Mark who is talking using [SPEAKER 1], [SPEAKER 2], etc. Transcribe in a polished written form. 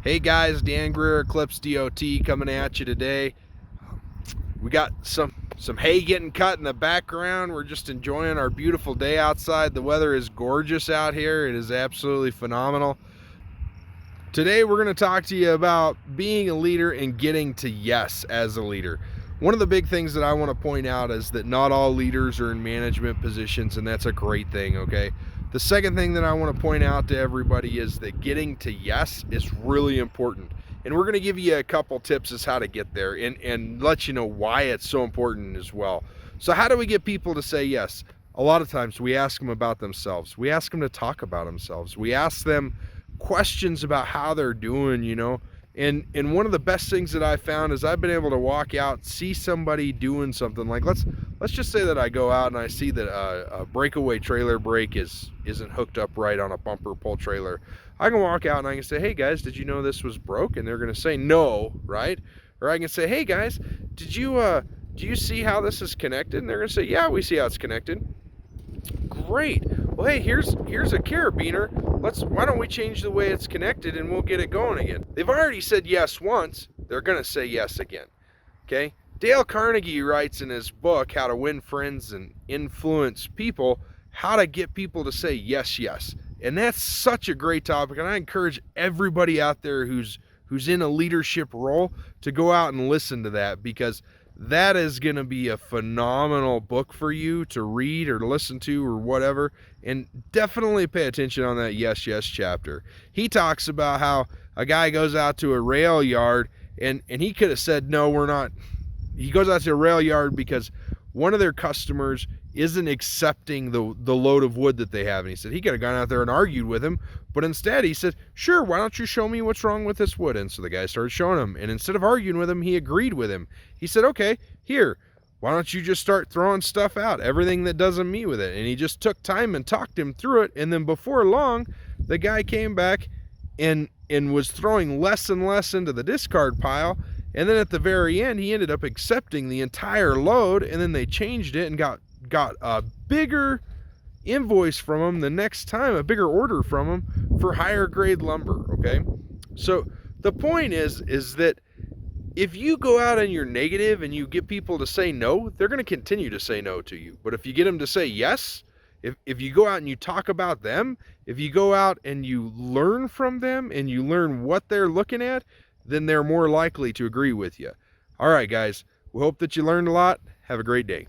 [SPEAKER 1] Hey guys, Dan Greer, Eclipse DOT coming at you today. We got some hay getting cut in the background. We're just enjoying our beautiful day outside. The weather is gorgeous out here. It is absolutely phenomenal. Today we're going to talk to you about being a leader and getting to yes as a leader. One of the big things that I want to point out is that not all leaders are in management positions, and that's a great thing, okay? The second thing that I want to point out to everybody is that getting to yes is really important. And we're going to give you a couple tips as how to get there and let you know why it's so important as well. So how do we get people to say yes? A lot of times we ask them about themselves. We ask them to talk about themselves. We ask them questions about how they're doing, and one of the best things that I found is I've been able to walk out, see somebody doing something. Like let's just say that I go out and I see that a breakaway trailer brake isn't hooked up right on a bumper pull trailer. I can walk out and I can say, hey guys, did you know this was broke? And they're going to say no, right? Or I can say, hey guys, do you see how this is connected? And they're going to say, yeah, we see how it's connected. Great. Well, hey, here's a carabiner. Why don't we change the way it's connected and we'll get it going again. They've already said yes once. They're going to say yes again. Okay? Dale Carnegie writes in his book, How to Win Friends and Influence People, how to get people to say yes, yes. And that's such a great topic, and I encourage everybody out there who's in a leadership role to go out and listen to that, because that is going to be a phenomenal book for you to read or to listen to or whatever. And definitely pay attention on that yes, yes chapter. He talks about how a guy goes out to a rail yard and he could have said, no, we're not. He goes out to a rail yard because one of their customers isn't accepting the load of wood that they have. And he said he could have gone out there and argued with him, but instead he said, sure, why don't you show me what's wrong with this wood? And so the guy started showing him, and instead of arguing with him, he agreed with him. He said, okay, here, why don't you just start throwing stuff out, everything that doesn't meet with it? And he just took time and talked him through it. And then before long, the guy came back and was throwing less and less into the discard pile. And then at the very end, he ended up accepting the entire load, and then they changed it and got a bigger invoice from him the next time, a bigger order from him for higher grade lumber. Okay, so the point is that if you go out and you're negative and you get people to say no, they're going to continue to say no to you. But if you get them to say yes, if you go out and you talk about them, if you go out and you learn from them and you learn what they're looking at, then they're more likely to agree with you. All right, guys, we hope that you learned a lot. Have a great day.